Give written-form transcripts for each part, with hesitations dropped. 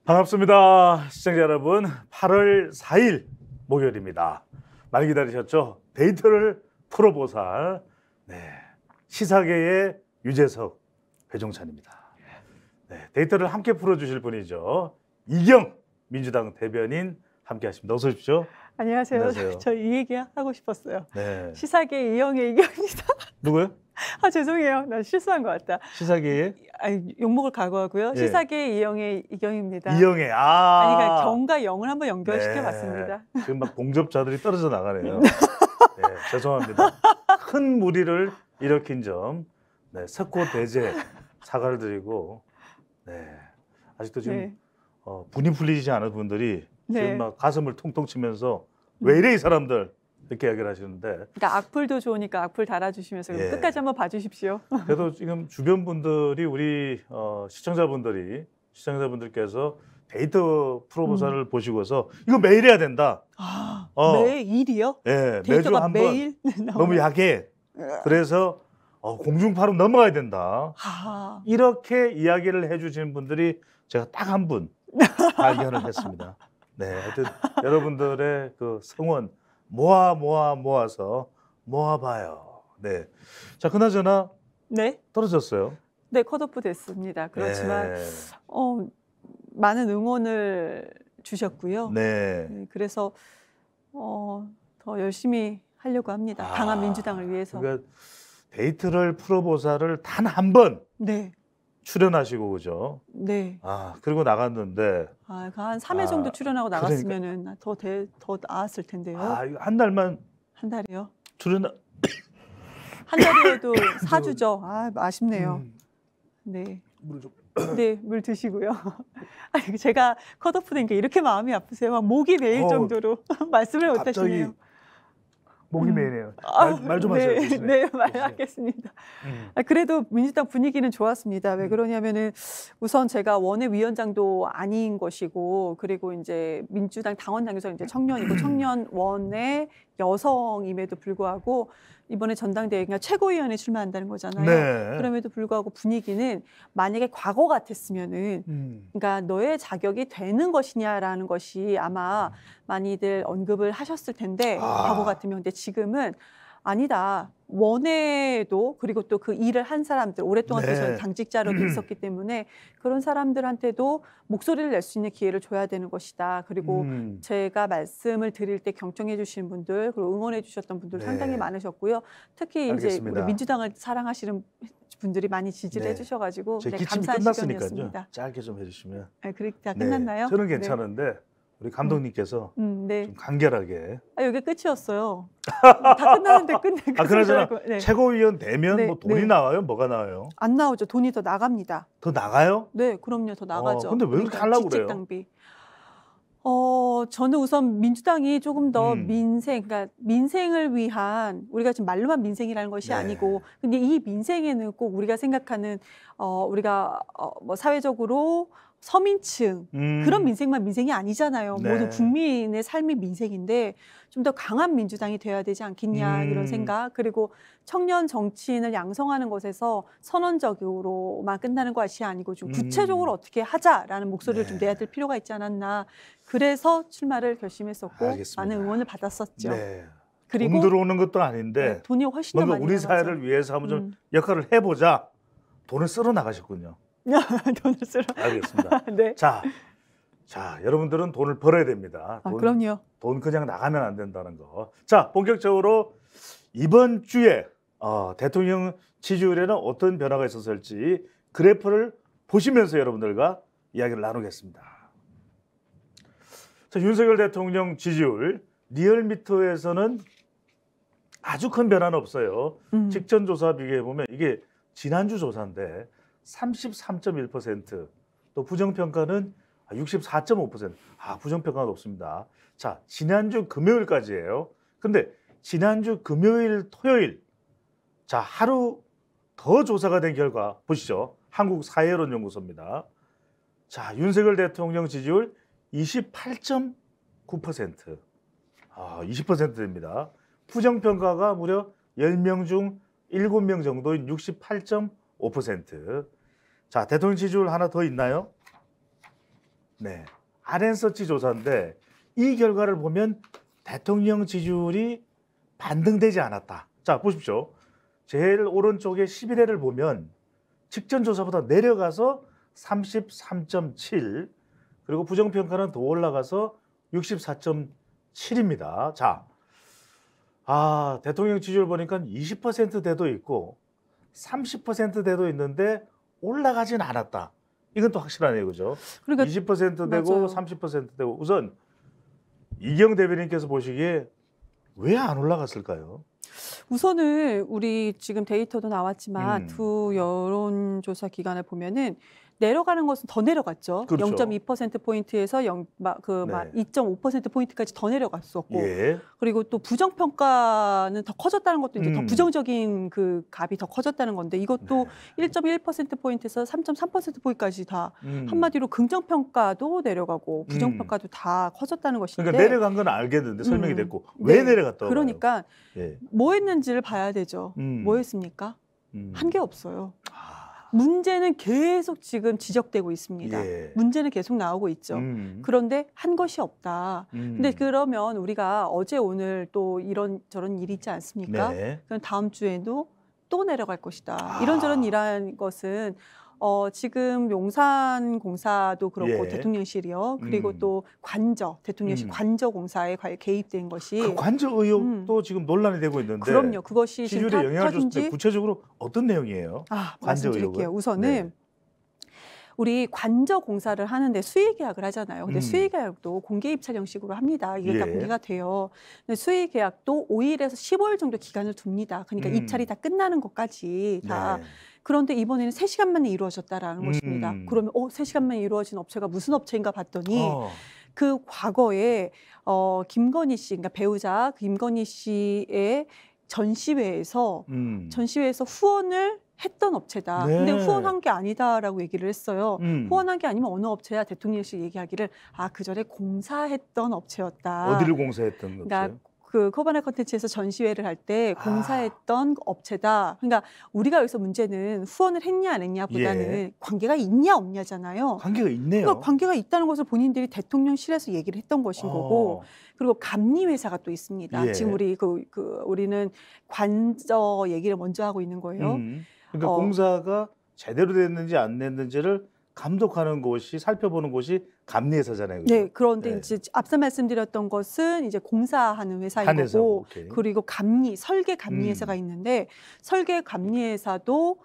반갑습니다. 시청자 여러분, 8월 4일 목요일입니다. 많이 기다리셨죠? 데이터를 풀어보살, 시사계의 유재석, 배종찬입니다. 데이터를 함께 풀어주실 분이죠. 이경 민주당 대변인 함께 하십니다. 어서 오십시오. 안녕하세요. 안녕하세요. 저 이 얘기 하고 싶었어요. 네. 시사계 이영의 이경입니다. 누구요? 아 죄송해요. 나 실수한 것 같다. 시사계의? 아니, 욕먹을 각오하고요. 예. 시사계 이영의 이경입니다. 이영애. 아니, 그러니까 경과 영을 한번 연결시켜봤습니다. 지금 막 공접자들이 떨어져 나가네요. 죄송합니다. 큰 무리를 일으킨 점, 석고대죄 사과를 드리고, 아직도 지금 분이 풀리지 않은 분들이 지금 막 가슴을 통통 치면서 왜 이래 이 사람들 이렇게 이야기를 하시는데, 그러니까 악플도 좋으니까 악플 달아주시면서 그럼 끝까지 한번 봐주십시오. 그래도 지금 주변 분들이 우리 시청자분들께서 데이터 프로포설을 보시고서 이거 매일 해야 된다. 매일이요? 네, 매주 데이터가 한 번. 매일 너무 약해. 그래서 공중파로 넘어가야 된다. 이렇게 이야기를 해주시는 분들이 제가 딱 한 분 발견을 했습니다. 하여튼 여러분들의 그 성원 모아서 모아봐요. 자, 그나저나 떨어졌어요. 네, 컷오프 됐습니다. 그렇지만 많은 응원을 주셨고요. 그래서 더 열심히 하려고 합니다. 강한 민주당을 위해서. 그러니까 데이터를 풀어보사를 단 한 번 출연하시고 그죠? 그리고 나갔는데 한 3회 정도 출연하고 나갔으면은 더 나았을 텐데요. 한 달만. 한 달이요? 출연 한 달이어도 4주죠. 아쉽네요. 물을 좀. 물 드시고요. 아니, 제가 컷오프 된 게 이렇게 마음이 아프세요? 막 목이 메일 정도로 말씀을 못 하시네요. 목이 메이네요. 말 좀 하세요. 말하겠습니다. 그래도 민주당 분위기는 좋았습니다. 왜 그러냐면은 우선 제가 원외위원장도 아닌 것이고, 그리고 이제 민주당 당원당에서 이제 청년이고 청년원의 여성임에도 불구하고 이번에 전당대회 그냥 최고위원에 출마한다는 거잖아요. 그럼에도 불구하고 분위기는 만약에 과거 같았으면은 그러니까 너의 자격이 되는 것이냐라는 것이 아마 많이들 언급을 하셨을 텐데 과거 같으면. 근데 지금은 아니다. 원외도 그리고 또 그 일을 한 사람들 오랫동안 또 당직자로도 있었기 때문에 그런 사람들한테도 목소리를 낼 수 있는 기회를 줘야 되는 것이다. 그리고 제가 말씀을 드릴 때 경청해 주신 분들 그리고 응원해 주셨던 분들 상당히 많으셨고요. 특히 이제 우리 민주당을 사랑하시는 분들이 많이 지지를 해주셔가지고 감사한 시간이었습니다. 짧게 좀 해주시면. 그렇게 다 끝났나요? 저는 괜찮은데 우리 감독님께서 좀 간결하게. 여기 끝이었어요. 다 끝나는데 그나저나 최고위원 되면 뭐 돈이 나와요? 뭐가 나와요? 안 나오죠. 돈이 더 나갑니다. 더 나가요? 네, 그럼요. 더 나가죠. 근데 왜 그렇게 하려고 그래요? 당비. 저는 우선 민주당이 조금 더 그러니까 민생을 위한 우리가 지금 말로만 민생이라는 것이 아니고, 근데 이 민생에는 꼭 우리가 생각하는 우리가 뭐 사회적으로 서민층 그런 민생만 민생이 아니잖아요. 모든 국민의 삶이 민생인데 좀 더 강한 민주당이 되어야 되지 않겠냐 이런 생각. 그리고 청년 정치인을 양성하는 것에서 선언적으로만 끝나는 것이 아니고 좀 구체적으로 어떻게 하자라는 목소리를 좀 내야 될 필요가 있지 않았나. 그래서 출마를 결심했었고 많은 응원을 받았었죠. 그리고 돈 들어오는 것도 아닌데 돈이 훨씬 더 많이 우리 사회를 위해서 한번 좀 역할을 해보자. 돈을 쓸어 나가셨군요. 돈을 쓰러. 알겠습니다. 자, 여러분들은 돈을 벌어야 됩니다. 그럼요. 돈 그냥 나가면 안 된다는 거. 자, 본격적으로 이번 주에 대통령 지지율에는 어떤 변화가 있었을지 그래프를 보시면서 여러분들과 이야기를 나누겠습니다. 자, 윤석열 대통령 지지율 리얼미터에서는 아주 큰 변화는 없어요. 직전 조사 비교해 보면 이게 지난주 조사인데 33.1%, 또 부정평가는 64.5%. 부정평가가 높습니다. 자, 지난주 금요일까지예요. 근데 지난주 금요일, 토요일, 자, 하루 더 조사가 된 결과 보시죠. 한국사회론연구소입니다. 자, 윤석열 대통령 지지율 28.9%. 20%입니다. 부정평가가 무려 10명 중 7명 정도인 68.5%. 자, 대통령 지지율 하나 더 있나요? 네, RN서치 조사인데 이 결과를 보면 대통령 지지율이 반등되지 않았다. 자, 보십시오. 제일 오른쪽에 11회를 보면 직전 조사보다 내려가서 33.7, 그리고 부정평가는 더 올라가서 64.7입니다. 자, 대통령 지지율 보니까 20%대도 있고 30%대도 있는데 올라가진 않았다. 이건 또 확실하네요, 그죠? 그러니까 20%되고 맞아요. 30%되고 우선 이경 대변인께서 보시기에 왜 안 올라갔을까요? 우선은 우리 지금 데이터도 나왔지만 음. 두 여론조사 기관을 보면은 내려가는 것은 더 내려갔죠. 그렇죠. 0.2%포인트에서 2.5%포인트까지 더 내려갔었고, 예. 그리고 또 부정평가는 더 커졌다는 것도 이제 더 음. 부정적인 그 값이 더 커졌다는 건데, 이것도 네. 1.1%포인트에서 3.3%포인트까지 다 음. 한마디로 긍정평가도 내려가고 부정평가도 다 커졌다는 것인데, 그러니까 내려간 건 알겠는데 설명이 됐고 네. 왜 내려갔다고 그러니까 봐요? 예. 뭐 했는지를 봐야 되죠. 뭐 했습니까? 한 게 없어요. 문제는 계속 지금 지적되고 있습니다. 예. 문제는 계속 나오고 있죠. 그런데 한 것이 없다. 근데 그러면 우리가 어제 오늘 또 이런저런 일이 있지 않습니까? 네. 그럼 다음 주에도 또 내려갈 것이다. 이런저런 일한 것은 지금 용산공사도 그렇고 예. 대통령실이요. 그리고 또 대통령실 관저공사에 개입된 것이 그 관저 의혹도 지금 논란이 되고 있는데 그럼요. 그것이 지금 지지율에 영향을 터진 줬는데 지 구체적으로 어떤 내용이에요? 관저 말씀드릴게요. 의혹은? 우선은 네. 우리 관저 공사를 하는데 수의 계약을 하잖아요. 근데 음. 수의 계약도 공개 입찰 형식으로 합니다. 이게 다 예. 공개가 돼요. 근데 수의 계약도 5일에서 15일 정도 기간을 둡니다. 그러니까 입찰이 다 끝나는 것까지 다. 네. 그런데 이번에는 3시간 만에 이루어졌다라는 것입니다. 그러면 3시간 만에 이루어진 업체가 무슨 업체인가 봤더니 그 과거에 김건희 씨, 그러니까 배우자 김건희 씨의 전시회에서 후원을 했던 업체다. 네. 근데 후원한 게 아니다라고 얘기를 했어요. 음. 후원한 게 아니면 어느 업체야? 대통령실 얘기하기를 그 전에 공사했던 업체였다. 어디를 공사했던 거죠? 그러니까 그 코바나 컨텐츠에서 전시회를 할 때 공사했던 업체다. 그러니까 우리가 여기서 문제는 후원을 했냐 안 했냐보다는 관계가 있냐 없냐잖아요. 관계가 있네요. 그러니까 관계가 있다는 것을 본인들이 대통령실에서 얘기를 했던 것인 거고, 그리고 감리 회사가 또 있습니다. 예. 지금 우리는 관저 얘기를 먼저 하고 있는 거예요. 그러니까 공사가 제대로 됐는지 안 됐는지를 감독하는 곳이, 살펴보는 곳이 감리회사잖아요. 그죠? 네, 그런데 네. 이제 앞서 말씀드렸던 것은 이제 공사하는 회사인 한 회사고, 거고, 오케이. 그리고 설계 감리 회사가 있는데, 설계 감리 회사도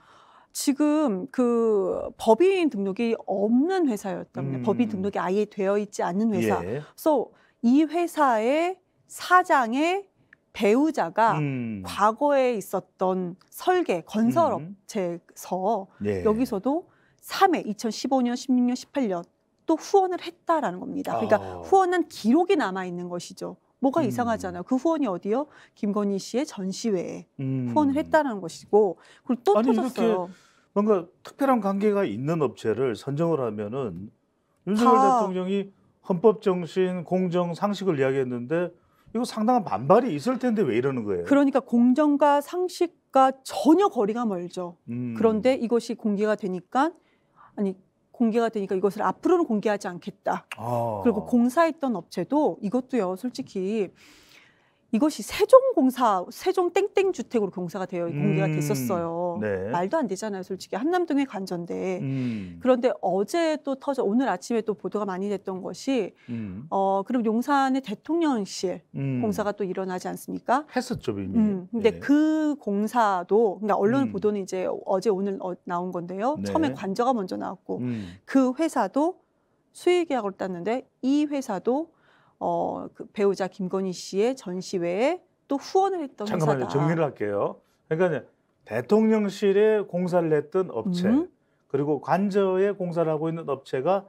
지금 그 법인 등록이 없는 회사였답니다. 법인 등록이 아예 되어 있지 않는 회사. 예. 그래서 이 회사의 사장의 배우자가 과거에 있었던 설계 건설업체에서 예. 여기서도 3회 2015년, 16년, 18년 또 후원을 했다라는 겁니다. 그러니까 후원한 기록이 남아 있는 것이죠. 뭐가 이상하잖아요. 그 후원이 어디요? 김건희 씨의 전시회에 후원을 했다는 것이고, 그리고 또 아니, 터졌어요. 이렇게 뭔가 특별한 관계가 있는 업체를 선정을 하면은 윤석열 대통령이 헌법 정신, 공정, 상식을 이야기했는데 이거 상당한 반발이 있을 텐데 왜 이러는 거예요? 그러니까 공정과 상식과 전혀 거리가 멀죠. 그런데 이것이 공개가 되니까 이것을 앞으로는 공개하지 않겠다. 그리고 공사했던 업체도 이것도요, 솔직히 이것이 세종 땡땡 주택으로 공개가 됐었어요. 네. 말도 안 되잖아요, 솔직히. 한남동의 관저인데. 그런데 어제 또 오늘 아침에 또 보도가 많이 됐던 것이 그럼 용산의 대통령실 공사가 또 일어나지 않습니까? 했었죠, 이미. 근데 예. 그 공사도, 그러니까 언론 보도는 이제 어제 오늘 나온 건데요. 네. 처음에 관저가 먼저 나왔고, 그 회사도 수의 계약을 땄는데, 이 회사도 그 배우자 김건희 씨의 전시회에 또 후원을 했던 잠깐만요. 회사다. 정리를 할게요. 그러니까 대통령실에 공사를 했던 업체, 그리고 관저에 공사를 하고 있는 업체가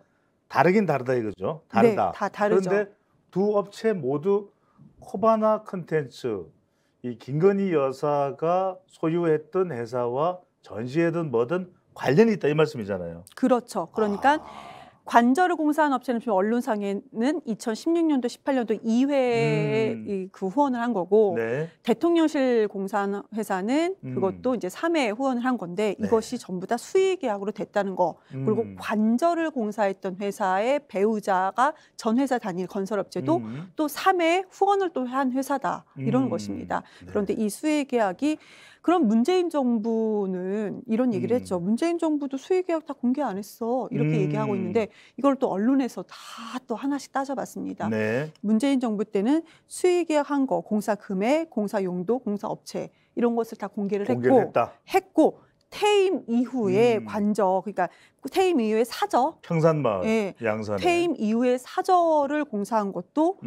다르긴 다르다 이거죠. 다르다. 네, 다 다르죠. 그런데 두 업체 모두 코바나 컨텐츠, 이 김건희 여사가 소유했던 회사와 전시회든 뭐든 관련이 있다 이 말씀이잖아요. 그렇죠. 그러니까 관저를 공사한 업체는 지금 언론상에는 2016년도, 18년도 2회에 그 후원을 한 거고 네. 대통령실 공사한 회사는 음. 그것도 이제 3회 후원을 한 건데 네. 이것이 전부 다 수의 계약으로 됐다는 거. 그리고 관저를 공사했던 회사의 배우자가 전 회사 단일 건설업체도 또 3회 후원을 또 한 회사다. 이런 것입니다. 네. 그런데 이 수의 계약이 그럼 문재인 정부는 이런 얘기를 했죠. 문재인 정부도 수의 계약 다 공개 안 했어. 이렇게 얘기하고 있는데 이걸 또 언론에서 다 또 하나씩 따져봤습니다. 네. 문재인 정부 때는 수의 계약한 거, 공사 금액, 공사 용도, 공사 업체 이런 것을 다 공개를 했고 퇴임 이후에 관저, 그러니까 퇴임 이후에 사저, 평산마을, 예, 양산에 퇴임 이후에 사저를 공사한 것도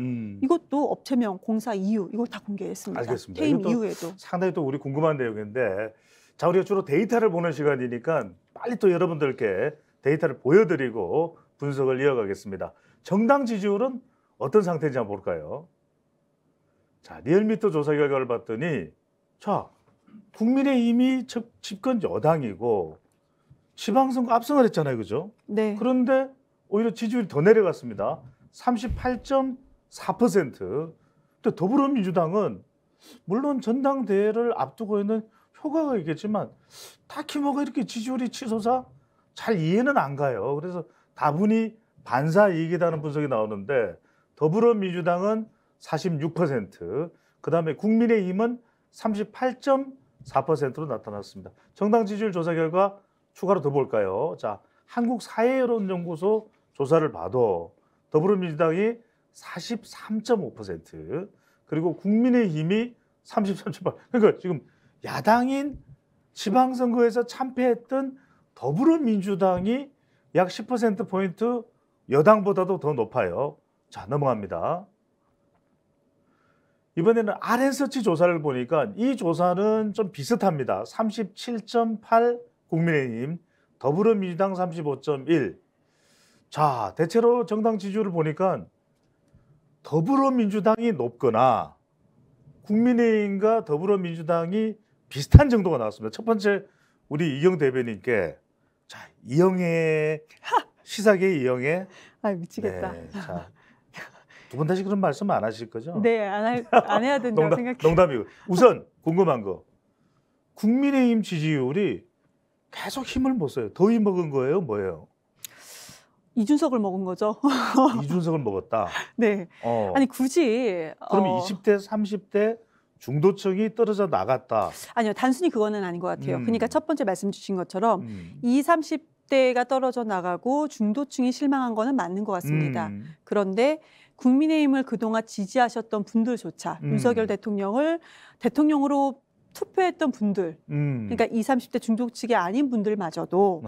이것도 업체명, 공사 이유 이거 다 공개했습니다. 알겠습니다. 퇴임 이것도 이후에도. 상당히 또 우리 궁금한 내용인데, 자, 우리가 주로 데이터를 보는 시간이니까 빨리 또 여러분들께 데이터를 보여드리고 분석을 이어가겠습니다. 정당 지지율은 어떤 상태인지 한번 볼까요? 자, 리얼미터 조사 결과를 봤더니, 자, 국민의힘이 집권 여당이고 지방선거 압승을 했잖아요, 그죠? 네. 그런데 오히려 지지율이 더 내려갔습니다. 38.4%. 또 더불어민주당은 물론 전당대회를 앞두고 있는 효과가 있겠지만 딱히 뭐가 이렇게 지지율이 치솟아 잘 이해는 안 가요. 그래서 다분히 반사이익이라는 분석이 나오는데 더불어민주당은 46%, 그다음에 국민의힘은 38.4%로 나타났습니다. 정당 지지율 조사 결과 추가로 더 볼까요? 자, 한국사회여론연구소 조사를 봐도 더불어민주당이 43.5%, 그리고 국민의힘이 33.8%. 그러니까 지금 야당인 지방선거에서 참패했던 더불어민주당이 약 10%포인트 여당보다도 더 높아요. 자, 넘어갑니다. 이번에는 RN서치 조사를 보니까 이 조사는 좀 비슷합니다. 37.8 국민의힘, 더불어민주당 35.1. 자, 대체로 정당 지지율을 보니까 더불어민주당이 높거나 국민의힘과 더불어민주당이 비슷한 정도가 나왔습니다. 첫 번째 우리 이영 대변인께, 자, 이영애 시사계 이영애. 아, 미치겠다. 네, 자, 두 번 다시 그런 말씀 안 하실 거죠? 네, 안 해야 된다고 생각해요. 농담이고. 우선 궁금한 거. 국민의힘 지지율이 계속 힘을 못 써요. 더위 먹은 거예요? 뭐예요? 이준석을 먹은 거죠. 이준석을 먹었다. 네. 아니 굳이 그러면 20대, 30대 중도층이 떨어져 나갔다. 아니요, 단순히 그거는 아닌 것 같아요. 그러니까 첫 번째 말씀 주신 것처럼 20, 30대가 떨어져 나가고 중도층이 실망한 거는 맞는 것 같습니다. 그런데 국민의힘을 그동안 지지하셨던 분들조차 윤석열 대통령을 대통령으로 투표했던 분들, 그러니까 20, 30대 중도층이 아닌 분들마저도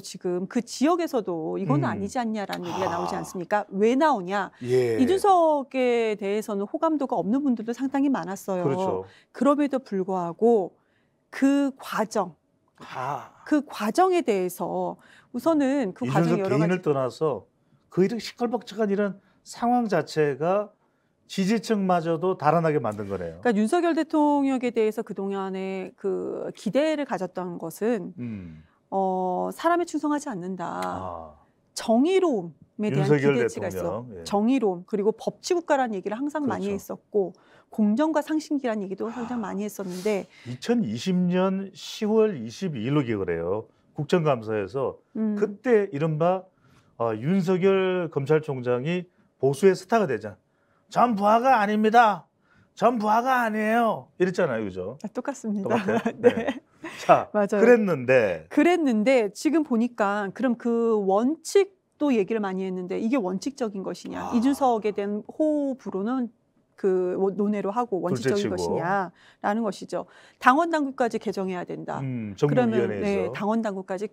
지금 그 지역에서도 이건 아니지 않냐라는 얘기가 나오지 않습니까? 왜 나오냐? 예. 이준석에 대해서는 호감도가 없는 분들도 상당히 많았어요. 그렇죠. 그럼에도 불구하고 그 과정에 대해서 우선은 그 과정이 여러 가지 개인을 떠나서 그 이렇게 시끌벅적한 이런 상황 자체가 지지층마저도 달아나게 만든 거네요. 그러니까 윤석열 대통령에 대해서 그동안에 그 기대를 가졌던 것은 사람에 충성하지 않는다. 정의로움에 대한 기대치가 있어. 예. 정의로움, 그리고 법치국가라는 얘기를 항상 그렇죠. 많이 했었고 공정과 상식이라는 얘기도 항상 많이 했었는데 2020년 10월 22일로 기억을 해요. 국정감사에서 그때 이른바 윤석열 검찰총장이 보수의 스타가 되자. 전 부하가 아닙니다. 전 부하가 아니에요. 이랬잖아요, 그죠? 똑같습니다. 똑같아요. 네. 네. 자, 맞아요. 그랬는데 지금 보니까 그럼 그 원칙도 얘기를 많이 했는데 이게 원칙적인 것이냐? 이준석에 대한 호불호는 그 논외로 하고 원칙적인 것이냐라는 것이죠. 당원 당규까지 개정해야 된다. 그러면 당원 당규까지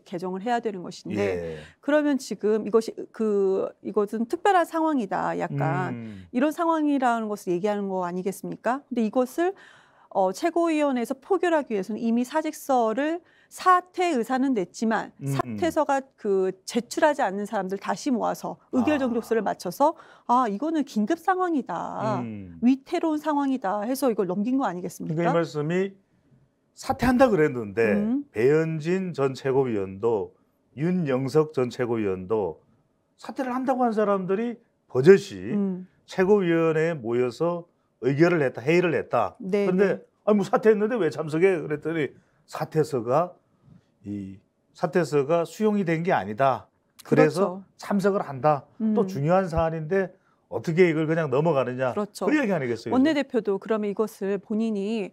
개정을 해야 되는 것인데 예. 그러면 지금 이것은 특별한 상황이다. 약간 이런 상황이라는 것을 얘기하는 거 아니겠습니까? 근데 이것을 최고위원회에서 포결하기 위해서는 이미 사직서를 사퇴 의사는 냈지만 사퇴서가 제출하지 않는 사람들 다시 모아서 의결 정족서를 맞춰서 이거는 긴급 상황이다. 위태로운 상황이다 해서 이걸 넘긴 거 아니겠습니까? 그러니까 이 말씀이 사퇴한다 그랬는데 배현진 전 최고위원도 윤영석 전 최고위원도 사퇴를 한다고 한 사람들이 버젓이 최고위원회에 모여서 의결을 했다, 회의를 했다. 네, 그런데 네. 아니 뭐 사퇴했는데 왜 참석해? 그랬더니 사퇴서가 수용이 된 게 아니다. 그래서 그렇죠. 참석을 한다. 또 중요한 사안인데 어떻게 이걸 그냥 넘어가느냐. 그렇죠. 그 얘기 아니겠어요? 원내대표도 그러면 이것을 본인이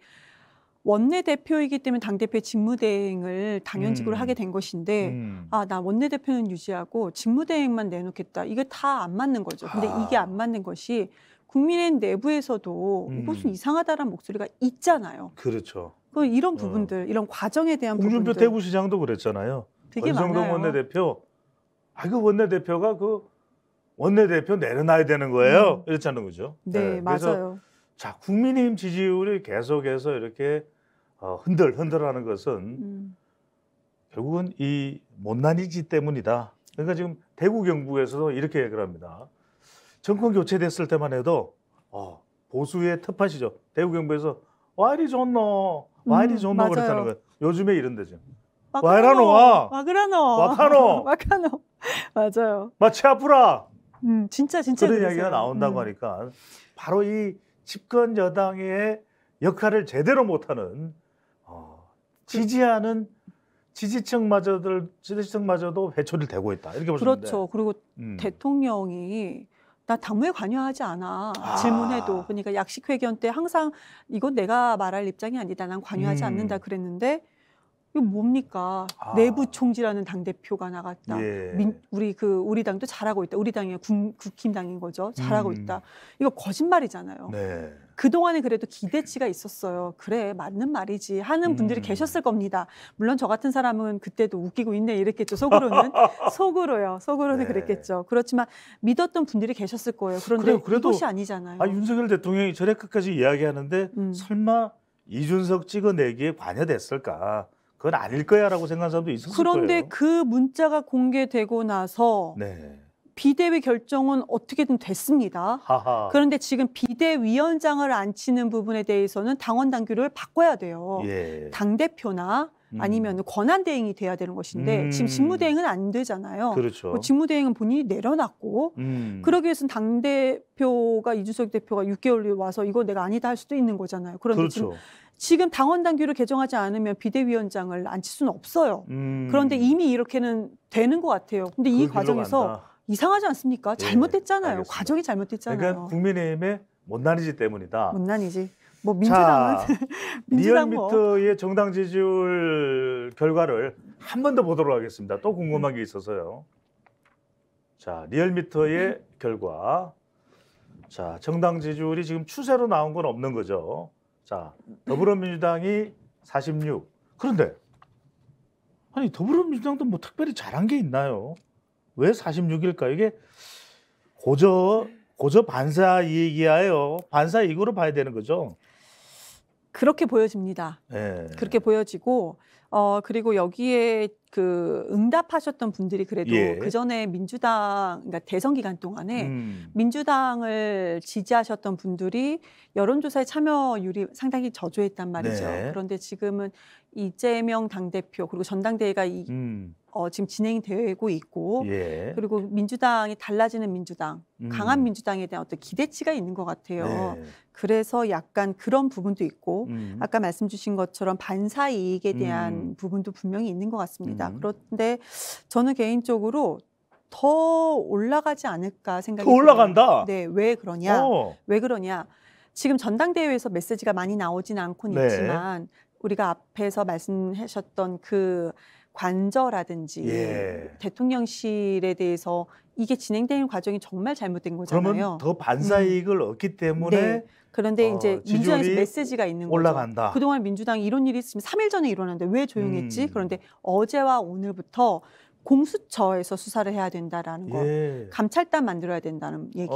원내대표이기 때문에 당대표의 직무대행을 당연직으로 하게 된 것인데 아, 나 원내대표는 유지하고 직무대행만 내놓겠다. 이게 다 안 맞는 거죠. 근데 이게 안 맞는 것이 국민의힘 내부에서도 이것은 이상하다라는 목소리가 있잖아요. 그렇죠. 그 이런 부분들, 이런 과정에 대한 홍준표 부분들 대구시장도 그랬잖아요. 되게 권성동 많아요. 원내대표, 그 원내대표가 그 원내대표 내려놔야 되는 거예요. 이랬잖아요, 그죠? 네, 그래서 맞아요. 자, 국민의힘 지지율이 계속해서 이렇게 흔들흔들하는 것은 결국은 이 못난이지 때문이다. 그러니까 지금 대구 경북에서도 이렇게 얘기를 합니다. 정권 교체됐을 때만 해도 보수의 텃밭이죠. 대구 경북에서 와 이리 좋노, 와 이리 좋노 맞아요. 그랬다는 거예요. 요즘에 이런 데죠. 와그라노, 와. 와그라노, 와카노. 와카노, 맞아요. 마치 아프라. 진짜 그런 그러세요. 이야기가 나온다고 하니까 바로 이 집권 여당의 역할을 제대로 못하는 지지하는 지지층마저도 회초리를 대고 있다. 이렇게 보시면 그렇죠. 그리고 대통령이 나 당무에 관여하지 않아. 질문해도. 그러니까 약식회견 때 항상 이건 내가 말할 입장이 아니다. 난 관여하지 않는다 그랬는데 이거 뭡니까? 내부 총지라는 당대표가 나갔다. 예. 우리 당도 잘하고 있다. 우리 당이 국힘당인 거죠. 잘하고 있다. 이거 거짓말이잖아요. 네. 그동안에 그래도 기대치가 있었어요. 그래, 맞는 말이지 하는 분들이 계셨을 겁니다. 물론 저 같은 사람은 그때도 웃기고 있네 이랬겠죠. 속으로는. 속으로는 네. 그랬겠죠. 그렇지만 믿었던 분들이 계셨을 거예요. 그런데 그래도 이것이 아니잖아요. 윤석열 대통령이 저래 끝까지 이야기하는데 설마 이준석 찍어내기에 관여됐을까? 그건 아닐 거야라고 생각하는 사람도 있었을 그런데 거예요. 그 문자가 공개되고 나서 네. 비대위 결정은 어떻게든 됐습니다. 하하. 그런데 지금 비대위원장을 앉히는 부분에 대해서는 당원 당규를 바꿔야 돼요. 예. 당대표나 아니면 권한대행이 돼야 되는 것인데 지금 직무대행은 안 되잖아요. 그렇죠. 직무대행은 본인이 내려놨고 그러기 위해서는 당대표가 이준석 대표가 6개월 와서 이거 내가 아니다 할 수도 있는 거잖아요. 그런데 그렇죠. 지금 당원 당규를 개정하지 않으면 비대위원장을 앉힐 수는 없어요. 그런데 이미 이렇게는 되는 것 같아요. 근데 이 과정에서 이상하지 않습니까? 잘못됐잖아요. 알겠습니다. 과정이 잘못됐잖아요. 그러니까 국민의힘의 못난이지 때문이다. 못난이지. 뭐 민주당은 민주당 리얼미터의 정당 지지율 결과를 한 번 더 보도록 하겠습니다. 또 궁금한 게 있어서요. 자, 리얼미터의 결과. 자, 정당 지지율이 지금 추세로 나온 건 없는 거죠. 자, 더불어민주당이 46. 그런데 아니 더불어민주당도 뭐 특별히 잘한 게 있나요? 왜 46일까? 이게 고저 반사 이익이야요. 반사 이익으로 봐야 되는 거죠. 그렇게 보여집니다. 네. 그렇게 보여지고 그리고 여기에 그 응답하셨던 분들이 그래도 그 전에 민주당 그러니까 대선 기간 동안에 민주당을 지지하셨던 분들이 여론조사에 참여율이 상당히 저조했단 말이죠. 네. 그런데 지금은 이재명 당대표 그리고 전당대회가 지금 진행이 되고 있고 그리고 민주당이 달라지는 민주당, 강한 민주당에 대한 어떤 기대치가 있는 것 같아요. 네. 그래서 약간 그런 부분도 있고 아까 말씀 주신 것처럼 반사 이익에 대한 부분도 분명히 있는 것 같습니다. 그런데 저는 개인적으로 더 올라가지 않을까 생각이 더 올라간다? 네, 왜 그러냐? 왜 그러냐? 지금 전당대회에서 메시지가 많이 나오지는 않고는 있지만 우리가 앞에서 말씀하셨던 그 관저라든지 대통령실에 대해서 이게 진행되는 과정이 정말 잘못된 거잖아요. 그러면 더 반사 이익을 얻기 때문에 네. 그런데 이제 민주당에서 메시지가 있는 올라간다. 거죠. 그동안 민주당이 이런 일이 있으면 3일 전에 일어났는데 왜 조용했지? 그런데 어제와 오늘부터 공수처에서 수사를 해야 된다라는 거, 감찰단 만들어야 된다는 얘기,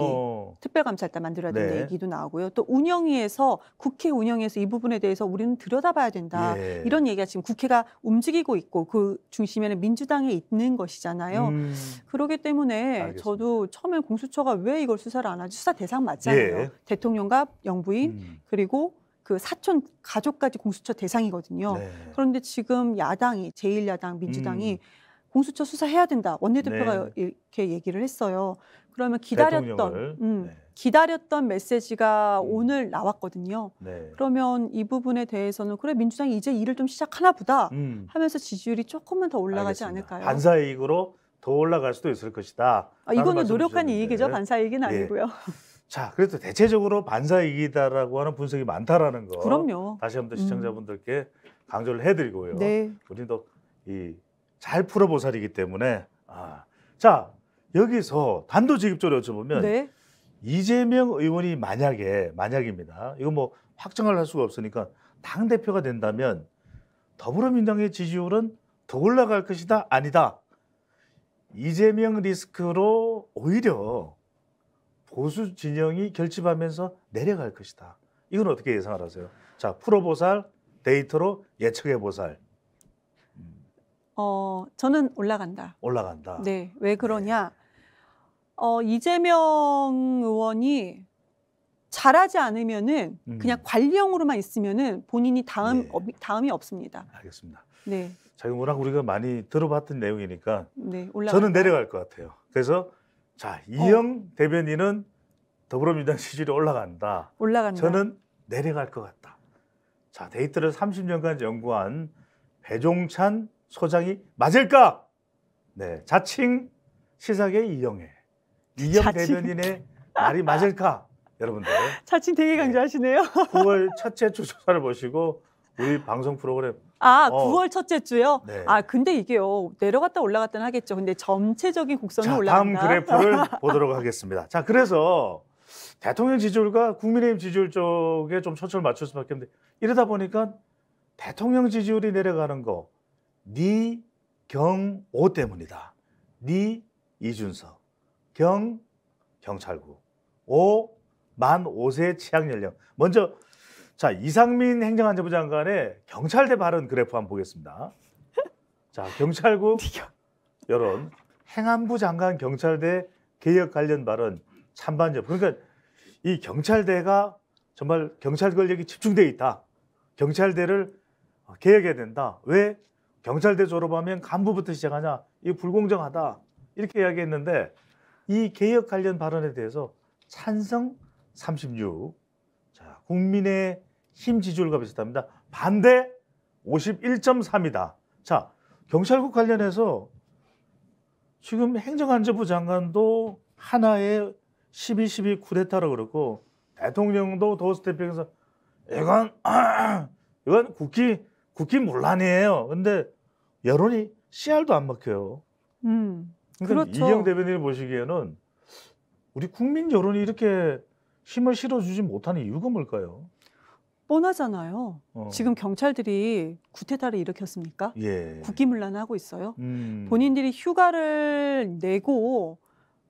특별감찰단 만들어야 된다는 얘기도 나오고요. 또 운영위에서 국회 운영위에서 이 부분에 대해서 우리는 들여다봐야 된다. 이런 얘기가 지금 국회가 움직이고 있고 그 중심에는 민주당에 있는 것이잖아요. 그렇기 때문에 알겠습니다. 저도 처음에 공수처가 왜 이걸 수사를 안 하지? 수사 대상 맞잖아요. 대통령과 영부인 그리고 그 사촌 가족까지 공수처 대상이거든요. 그런데 지금 야당이 제1야당 민주당이 공수처 수사해야 된다. 원내대표가 네. 이렇게 얘기를 했어요. 그러면 기다렸던 대통령을. 네. 기다렸던 메시지가 음. 오늘 나왔거든요. 네. 그러면 이 부분에 대해서는 그래 민주당이 이제 일을 좀 시작하나 보다 하면서 지지율이 조금만 더 올라가지 알겠습니다. 않을까요? 반사이익으로 더 올라갈 수도 있을 것이다. 이거는 말씀 노력한 주셨는데. 이익이죠. 반사이익은 예. 아니고요. 자, 그래도 대체적으로 반사이익이다라고 하는 분석이 많다라는 거. 그럼요. 다시 한번 시청자분들께 강조를 해드리고요. 네. 우리도 잘 풀어보살이기 때문에. 자, 여기서 단도직입적으로 여쭤보면 네. 이재명 의원이 만약입니다. 이거 뭐 확정을 할 수가 없으니까 당 대표가 된다면 더불어민주당의 지지율은 더 올라갈 것이다, 아니다. 이재명 리스크로 오히려 보수 진영이 결집하면서 내려갈 것이다. 이건 어떻게 예상을 하세요? 자, 풀어보살, 데이터로 예측해보살. 저는 올라간다. 올라간다. 네. 왜 그러냐? 이재명 의원이 잘하지 않으면은 그냥 관리형으로만 있으면은 본인이 다음이 없습니다. 알겠습니다. 네. 자, 이거 워낙 우리가 많이 들어봤던 내용이니까 네, 올라간다. 저는 내려갈 것 같아요. 그래서 자, 이영 대변인은 더불어민주당 지지율이 올라간다. 올라간다. 저는 내려갈 것 같다. 자, 데이터를 30년간 연구한 배종찬 소장이 맞을까? 네, 자칭 시사계 이영 대변인의 말이 맞을까? 여러분들 자칭 되게 강조하시네요. 9월 첫째 주 조사를 보시고 우리 방송 프로그램 9월 첫째 주요? 네. 근데 이게요. 내려갔다 올라갔다는 하겠죠. 근데 전체적인 곡선은 자, 올라간다. 다음 그래프를 보도록 하겠습니다. 자, 그래서 대통령 지지율과 국민의힘 지지율 쪽에 좀 초점을 맞출 수밖에 없는데 이러다 보니까 대통령 지지율이 내려가는 거 니, 경, 오 때문이다. 니, 이준석, 경, 경찰국, 오, 만 5세 취약 연령. 먼저 자, 이상민 행정안전부 장관의 경찰대 발언 그래프 한번 보겠습니다. 자, 경찰국 여론 행안부 장관 경찰대 개혁 관련 발언 찬반적. 그러니까 이 경찰대가 정말 경찰 권력이 집중돼 있다. 경찰대를 개혁해야 된다. 왜 경찰대 졸업하면 간부부터 시작하냐? 이거 불공정하다. 이렇게 이야기했는데 이 개혁 관련 발언에 대해서 찬성 36. 자, 국민의힘 지지율과 비슷합니다. 반대 51.3이다. 자, 경찰국 관련해서 지금 행정안전부 장관도 하나의 12.12 쿠데타로 그렇고 대통령도 도스태핑에서 이건 국기 문란이에요. 근데 여론이 씨알도 안 먹혀요. 그러니까 그렇죠. 이영 대변인이 보시기에는 우리 국민 여론이 이렇게 힘을 실어주지 못하는 이유가 뭘까요? 뻔하잖아요. 지금 경찰들이 구테타를 일으켰습니까? 예. 국기문란을 하고 있어요. 본인들이 휴가를 내고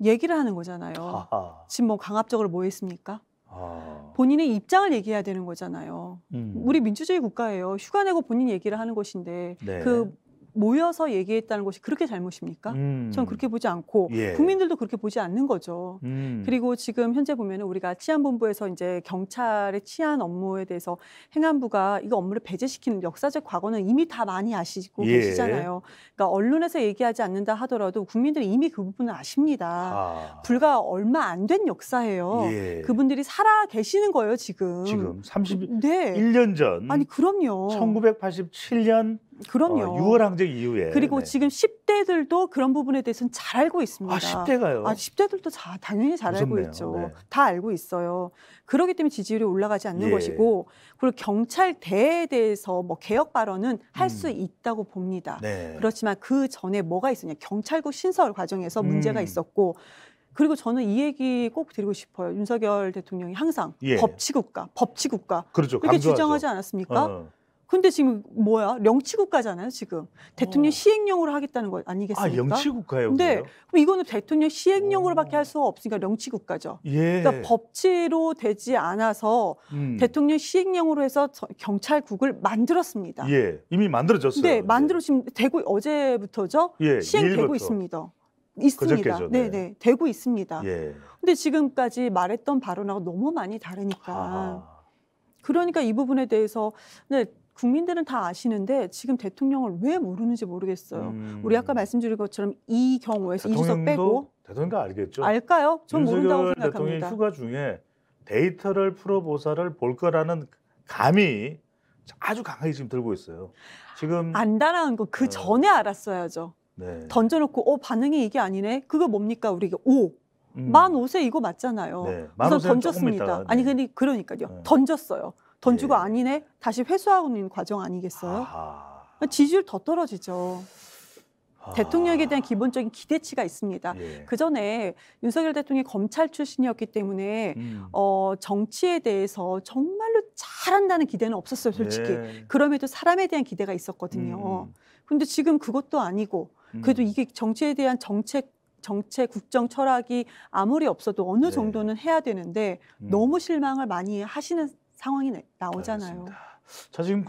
얘기를 하는 거잖아요. 하하. 지금 뭐 강압적으로 뭐 했습니까? 아. 본인의 입장을 얘기해야 되는 거잖아요. 우리 민주주의 국가예요. 휴가 내고 본인 얘기를 하는 것인데 네. 그 모여서 얘기했다는 것이 그렇게 잘못입니까? 저는 그렇게 보지 않고 예. 국민들도 그렇게 보지 않는 거죠. 그리고 지금 현재 보면은 우리가 치안본부에서 이제 경찰의 치안 업무에 대해서 행안부가 이거 업무를 배제시키는 역사적 과거는 이미 다 많이 아시고 예. 계시잖아요. 그러니까 언론에서 얘기하지 않는다 하더라도 국민들이 이미 그 부분을 아십니다. 불과 얼마 안 된 역사예요. 예. 그분들이 살아 계시는 거예요, 지금. 지금 31년 네. 전 아니 그럼요. 1987년 그럼요. 6월 항쟁 이후에 그리고 네. 지금 10대들도 그런 부분에 대해서는 잘 알고 있습니다. 10대가요? 10대들도 당연히 잘 알고 무섭네요. 있죠. 네. 다 알고 있어요. 그렇기 때문에 지지율이 올라가지 않는 예. 것이고 그리고 경찰대에 대해서 뭐 개혁 발언은 할 수 있다고 봅니다. 네. 그렇지만 그 전에 뭐가 있었냐. 경찰국 신설 과정에서 문제가 있었고 그리고 저는 이 얘기 꼭 드리고 싶어요. 윤석열 대통령이 항상 예. 법치국가 그렇죠. 이렇게 강조하죠. 주장하지 않았습니까? 어. 근데 지금 뭐야? 영치국가잖아요, 지금. 대통령 시행령으로 하겠다는 거 아니겠습니까? 영치국가예요? 네. 그래요? 그럼 이거는 대통령 시행령으로밖에 할 수가 없으니까 영치국가죠. 예. 그러니까 법치로 되지 않아서 대통령 시행령으로 해서 경찰국을 만들었습니다. 예. 이미 만들어졌어요. 네, 지금 되고 어제부터죠? 예. 시행되고 일부터. 있습니다. 그저께죠, 네. 네, 되고 있습니다. 예. 근데 지금까지 말했던 발언하고 너무 많이 다르니까. 아. 그러니까 이 부분에 대해서 국민들은 다 아시는데 지금 대통령을 왜 모르는지 모르겠어요. 우리 아까 말씀드린 것처럼 이 경우에서 이준석 빼고 대통령도 알겠죠. 알까요? 전 모른다고 윤석열 생각합니다. 대통령이 휴가 중에 데이터를 풀어보사를 볼 거라는 감이 아주 강하게 지금 들고 있어요. 지금 안다라는 거 그 전에 알았어야죠. 네. 던져놓고 반응이 이게 아니네. 그거 뭡니까? 우리 이게 만 5세 이거 맞잖아요. 네. 우선 15세는 조금 던졌습니다. 있다가, 네. 아니 근데 그러니까요. 네. 던졌어요. 던지고 예. 아니네. 다시 회수하고 있는 과정 아니겠어요? 아하. 지지율 더 떨어지죠. 아하. 대통령에 대한 기본적인 기대치가 있습니다. 예. 그 전에 윤석열 대통령이 검찰 출신이었기 때문에 정치에 대해서 정말로 잘한다는 기대는 없었어요, 솔직히. 예. 그럼에도 사람에 대한 기대가 있었거든요. 그런데 지금 그것도 아니고 그래도 이게 정치에 대한 정책, 국정 철학이 아무리 없어도 어느 네. 정도는 해야 되는데 너무 실망을 많이 하시는 상황이 나오잖아요. 알겠습니다. 자, 지금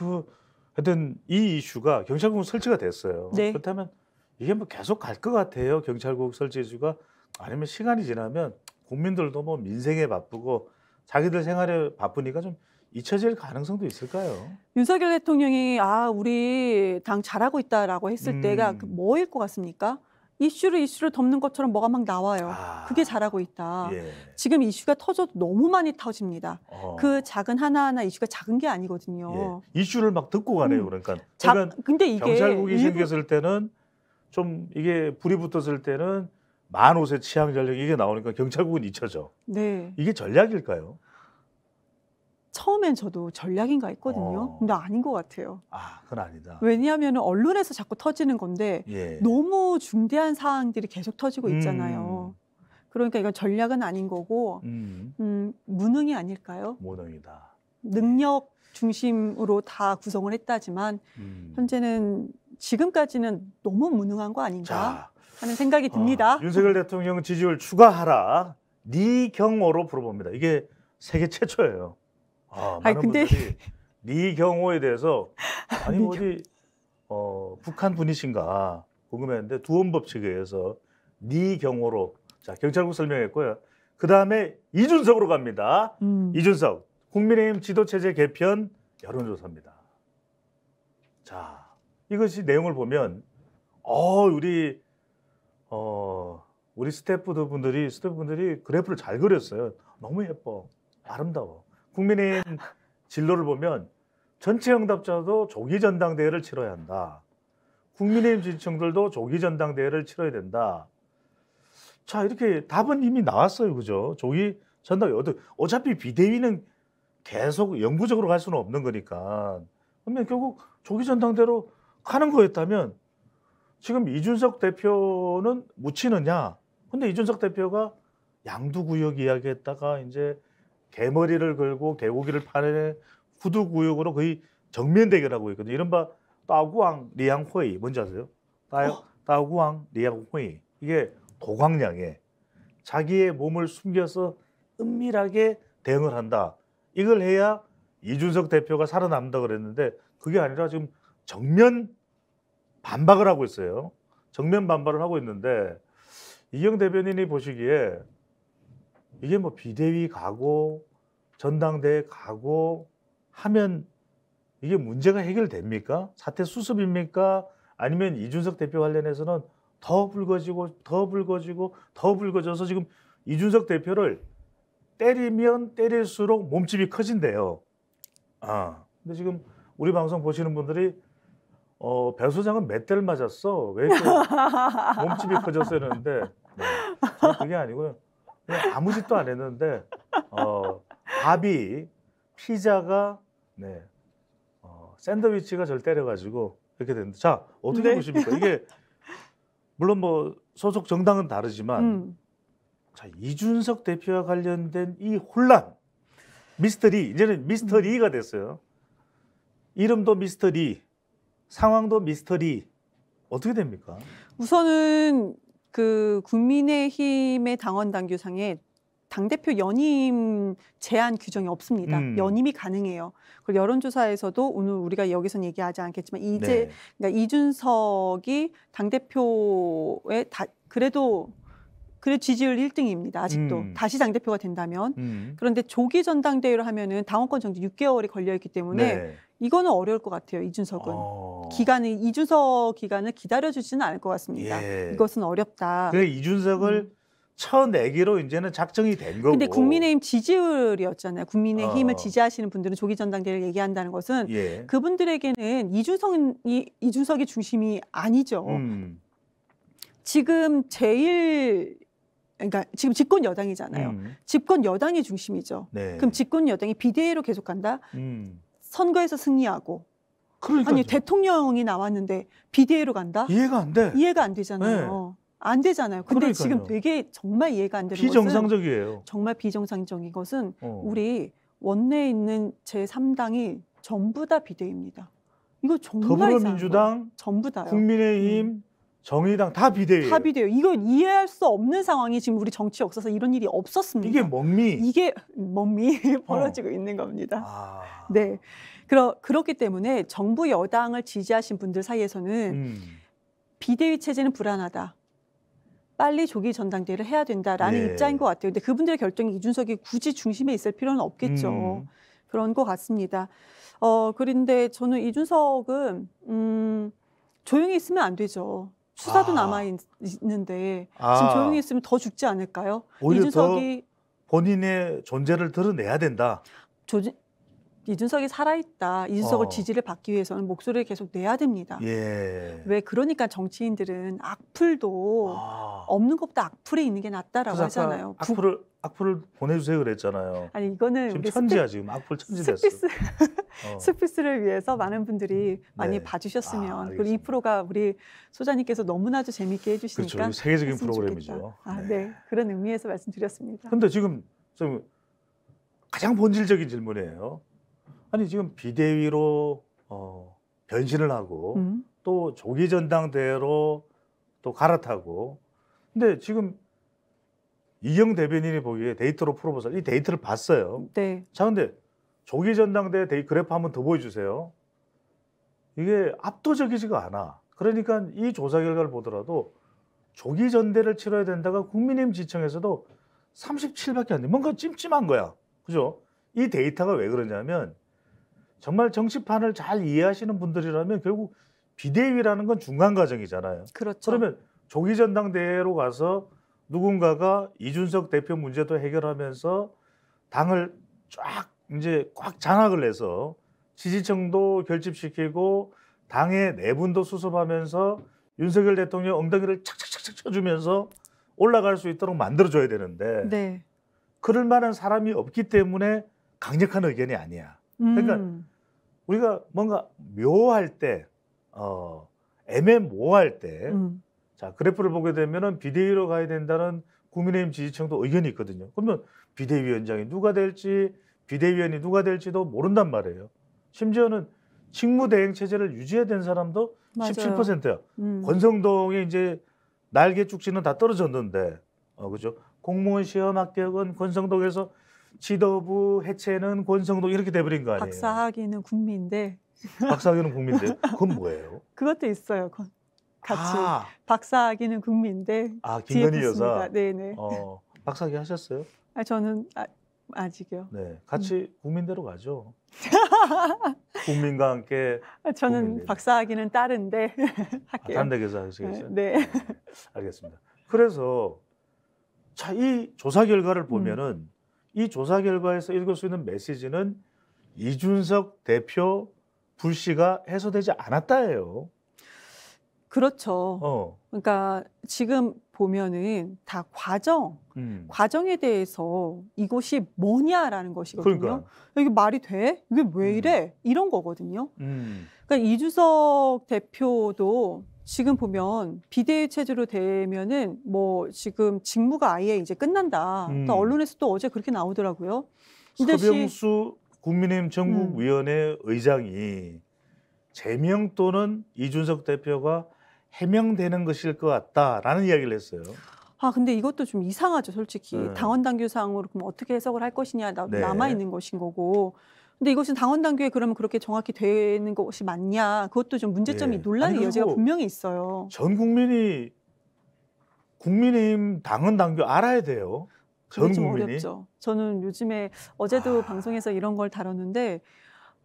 하여튼 이 이슈가 경찰국 설치가 됐어요. 네. 그렇다면 이게 뭐 계속 갈 것 같아요. 경찰국 설치 이슈가. 아니면 시간이 지나면 국민들도 뭐 민생에 바쁘고 자기들 생활에 바쁘니까 좀 잊혀질 가능성도 있을까요? 윤석열 대통령이 우리 당 잘하고 있다라고 했을 때가 뭐일 것 같습니까? 이슈를 덮는 것처럼 뭐가 막 나와요. 그게 잘하고 있다. 예. 지금 이슈가 터져도 너무 많이 터집니다. 그 작은 하나하나 이슈가 작은 게 아니거든요. 예. 이슈를 막 듣고 가네요. 그러니까 근데 이게 경찰국이 생겼을 때는 좀 이게 불이 붙었을 때는 만 5세 치안 전략 이게 나오니까 경찰국은 잊혀져. 네. 이게 전략일까요? 처음엔 저도 전략인가 했거든요. 근데 아닌 것 같아요. 그건 아니다. 왜냐하면 언론에서 자꾸 터지는 건데 예. 너무 중대한 사항들이 계속 터지고 있잖아요. 그러니까 이건 전략은 아닌 거고 무능이 아닐까요? 무능이다. 능력 중심으로 다 구성을 했다지만 현재는 지금까지는 너무 무능한 거 아닌가 하는 생각이 듭니다. 윤석열 대통령 지지율 추가하라. 리경호로 풀어봅니다. 이게 세계 최초예요. 많은 근데 분들이 리경호에 대해서 아니 어디 북한 분이신가 궁금했는데 두원법칙에 의해서 리경호로 자 경찰국 설명했고요. 그 다음에 이준석으로 갑니다. 이준석 국민의힘 지도체제 개편 여론조사입니다. 자 이것이 내용을 보면 우리 스태프분들이 그래프를 잘 그렸어요. 너무 예뻐, 아름다워. 국민의힘 진로를 보면 전체 응답자도 조기 전당대회를 치러야 한다. 국민의힘 지지층들도 조기 전당대회를 치러야 된다. 자 이렇게 답은 이미 나왔어요, 그죠? 조기 전당대회 어차피 비대위는 계속 영구적으로 갈 수는 없는 거니까. 그러면 결국 조기 전당대회로 가는 거였다면 지금 이준석 대표는 묻히느냐? 근데 이준석 대표가 양두구역 이야기했다가 이제 개머리를 걸고 개고기를 파는 후두구역으로 거의 정면 대결하고 있거든요. 이른바 따구왕 리양회의 뭔지 아세요? 따구왕 리양회의 이게 도광량에 자기의 몸을 숨겨서 은밀하게 대응을 한다. 이걸 해야 이준석 대표가 살아남는다 그랬는데 그게 아니라 지금 정면 반박을 하고 있어요. 정면 반발을 하고 있는데 이경 대변인이 보시기에 이게 뭐 비대위 가고 전당대회 가고 하면 이게 문제가 해결됩니까? 사태 수습입니까? 아니면 이준석 대표 관련해서는 더 불거져서 지금 이준석 대표를 때리면 때릴수록 몸집이 커진대요. 근데 지금 우리 방송 보시는 분들이 배 소장은 몇 대를 맞았어? 왜 이렇게 몸집이 커졌어? 이러는데 저는 그게 아니고요. 그냥 아무 짓도 안 했는데 밥이 피자가 샌드위치가 저를 때려가지고 이렇게 됐는데 자 어떻게 보십니까? 이게 물론 뭐 소속 정당은 다르지만 자 이준석 대표와 관련된 이 혼란 미스터리 이제는 미스터리가 됐어요. 이름도 미스터리, 상황도 미스터리 어떻게 됩니까? 우선은 그 국민의힘의 당원 당규상에 당대표 연임 제한 규정이 없습니다. 연임이 가능해요. 그리고 여론조사에서도 오늘 우리가 여기서는 얘기하지 않겠지만 그러니까 이준석이 당대표의 그래도 지지율 1등입니다. 아직도. 다시 당대표가 된다면. 그런데 조기 전당대회를 하면은 당원권 정지 6개월이 걸려있기 때문에 이거는 어려울 것 같아요. 이준석은. 이준석 기간을 기다려주지는 않을 것 같습니다. 예. 이것은 어렵다. 그 이준석을 쳐내기로 이제는 작정이 된 거고. 근데 국민의힘 지지율이었잖아요. 국민의힘을 지지하시는 분들은 조기 전당대회를 얘기한다는 것은 예. 그분들에게는 이준석이 중심이 아니죠. 지금 그러니까 지금 집권 여당이잖아요. 집권 여당이 중심이죠. 네. 그럼 집권 여당이 비대위로 계속 간다? 선거에서 승리하고. 그러니까요. 아니 대통령이 나왔는데 비대위로 간다? 이해가 안 돼. 이해가 안 되잖아요. 안 되잖아요. 근데 그러니까요. 지금 되게 정말 이해가 안 되는 것은 비정상적이에요. 정말 비정상적인 것은 우리 원내에 있는 제3당이 전부 다 비대위입니다. 이거 정말 더불어민주당, 전부 다요. 국민의힘, 정의당 다 비대위예요. 다 비대위. 이거 이해할 수 없는 상황이 지금 우리 정치 역사에서 이런 일이 없었습니다. 이게 뭡니? 이게 뭡니 벌어지고 있는 겁니다. 아. 네. 그렇기 때문에 정부 여당을 지지하신 분들 사이에서는 비대위 체제는 불안하다. 빨리 조기 전당대회를 해야 된다라는 예. 입장인 것 같아요. 근데 그분들의 결정이 이준석이 굳이 중심에 있을 필요는 없겠죠. 그런 것 같습니다. 그런데 저는 이준석은 조용히 있으면 안 되죠. 수사도 남아 있는데 지금 조용히 있으면 더 죽지 않을까요? 오히려 이준석이 더 본인의 존재를 드러내야 된다. 이준석이 살아있다. 이준석을 지지를 받기 위해서는 목소리를 계속 내야 됩니다. 예. 왜 그러니까 정치인들은 악플도 없는 것보다 악플이 있는 게 낫다라고 하잖아요. 악플을 보내주세요 그랬잖아요. 아니 이거는 지금 우리 천지야 지금 악플 천지 됐어. 스피스를 위해서 많은 분들이 많이 봐주셨으면 그리고 이 프로가 우리 소장님께서 너무나도 재미있게 해주시니까 그렇죠. 세계적인 했으면 프로그램이죠. 좋겠다. 네. 그런 의미에서 말씀드렸습니다. 근데 지금 좀 가장 본질적인 질문이에요. 아니 지금 비대위로 변신을 하고 또 조기 전당대회로 또 갈아타고 근데 지금 이경 대변인이 보기에 데이터로 풀어보자. 이 데이터를 봤어요. 네. 자 근데 조기 전당대회 그래프 한번 더 보여주세요. 이게 압도적이지가 않아. 그러니까 이 조사 결과를 보더라도 조기 전대를 치러야 된다가 국민의힘 지청에서도 37밖에 안 돼. 뭔가 찜찜한 거야. 그죠? 이 데이터가 왜 그러냐면 정말 정치판을 잘 이해하시는 분들이라면 결국 비대위라는 건 중간 과정이잖아요. 그렇죠. 그러면 조기 전당대회로 가서 누군가가 이준석 대표 문제도 해결하면서 당을 쫙 이제 꽉 장악을 해서 지지층도 결집시키고 당의 내분도 수습하면서 윤석열 대통령 엉덩이를 착착착착 쳐주면서 올라갈 수 있도록 만들어줘야 되는데 네. 그럴 만한 사람이 없기 때문에 강력한 의견이 아니야. 그러니까 우리가 뭔가 묘할 때, 애매모호할 때, 자 그래프를 보게 되면은 비대위로 가야 된다는 국민의힘 지지층도 의견이 있거든요. 그러면 비대위원장이 누가 될지, 비대위원이 누가 될지도 모른단 말이에요. 심지어는 직무대행 체제를 유지해야 되는 사람도 맞아요. 17%야. 권성동의 이제 날개 쭉지는 다 떨어졌는데, 그죠? 공무원 시험 합격은 권성동에서 지도부 해체는 권성동 이렇게 돼버린 거 아니에요? 박사학위는 국민인데. 박사학위는 국민인데 그건 뭐예요? 그것도 있어요. 같이 박사학위는 국민인데. 김건희 여사. 네네. 박사학위 하셨어요? 저는 아직이요. 네, 같이 국민대로 가죠. 국민과 함께. 저는 국민대로. 박사학위는 따른데 할게요. 다른 데에서 하시겠어요? 네. 알겠습니다. 그래서 자, 이 조사 결과를 보면은 이 조사 결과에서 읽을 수 있는 메시지는 이준석 대표 불씨가 해소되지 않았다예요. 그렇죠. 그러니까 지금 보면은 다 과정에 대해서 이것이 뭐냐라는 것이거든요. 그러니까. 이게 말이 돼? 이게 왜 이래? 이런 거거든요. 그러니까 이준석 대표도 지금 보면 비대위 체제로 되면은 뭐 지금 직무가 아예 이제 끝난다. 또 언론에서 또 어제 그렇게 나오더라고요. 서병수 국민의힘 전국위원회 의장이 제명 또는 이준석 대표가 해명되는 것일 것 같다라는 이야기를 했어요. 근데 이것도 좀 이상하죠, 솔직히. 당원 당규상으로 그럼 어떻게 해석을 할 것이냐 남아 있는 것인 거고. 근데 이것은 당원 당규에 그러면 그렇게 정확히 되는 것이 맞냐? 그것도 좀 문제점이 논란의 여지가 분명히 있어요. 전 국민이 국민의힘 당원 당규 알아야 돼요. 전 좀 국민이. 어렵죠. 저는 요즘에 어제도 방송에서 이런 걸 다뤘는데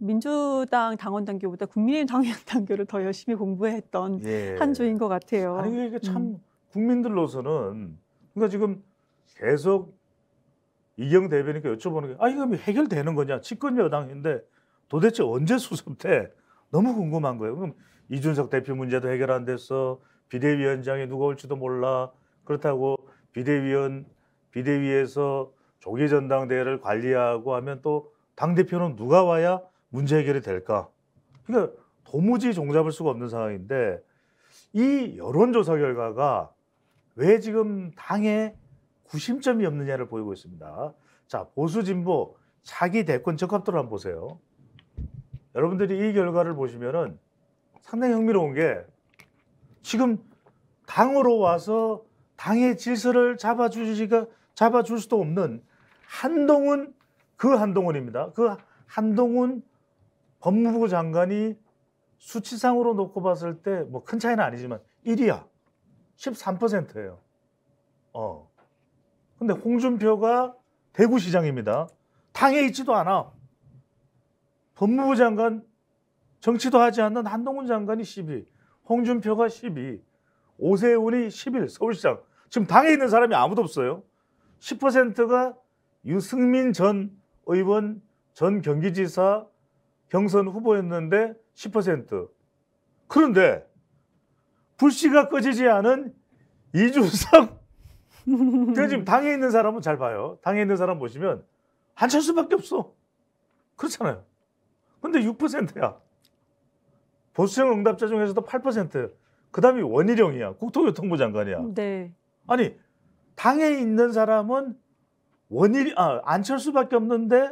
민주당 당원 당규보다 국민의힘 당원 당규를 더 열심히 공부했던 예. 한 주인 것 같아요. 아니 이게 참 국민들로서는 그러니까 지금 계속 이경 대변인께 여쭤보는 게 이거 해결되는 거냐? 집권 여당인데 도대체 언제 수습돼? 너무 궁금한 거예요. 그럼 이준석 대표 문제도 해결 안 됐어. 비대위원장이 누가 올지도 몰라. 그렇다고 비대위에서 조기 전당대회를 관리하고 하면 또 당대표는 누가 와야 문제 해결이 될까? 그러니까 도무지 종잡을 수가 없는 상황인데 이 여론조사 결과가 왜 지금 당에 구심점이 없느냐를 보이고 있습니다. 자, 보수 진보 차기 대권 적합도를 한번 보세요. 여러분들이 이 결과를 보시면은 상당히 흥미로운 게 지금 당으로 와서 당의 질서를 잡아줄 수도 없는 한동훈, 그 한동훈입니다. 그 한동훈 법무부 장관이 수치상으로 놓고 봤을 때 뭐 큰 차이는 아니지만 1위야. 13%예요. 근데 홍준표가 대구시장입니다. 당에 있지도 않아. 법무부 장관 정치도 하지 않는 한동훈 장관이 12, 홍준표가 12, 오세훈이 11, 서울시장. 지금 당에 있는 사람이 아무도 없어요. 10%가 유승민 전 의원, 전 경기지사 경선 후보였는데 10%. 그런데 불씨가 꺼지지 않은 이준석. 그러니까 지금 당에 있는 사람은 잘 봐요. 당에 있는 사람 보시면 안철수밖에 없어. 그렇잖아요. 근데 6%야. 보수형 응답자 중에서도 8%. 그다음이 원희룡이야. 국토교통부 장관이야. 네. 아니 당에 있는 사람은 안철수밖에 없는데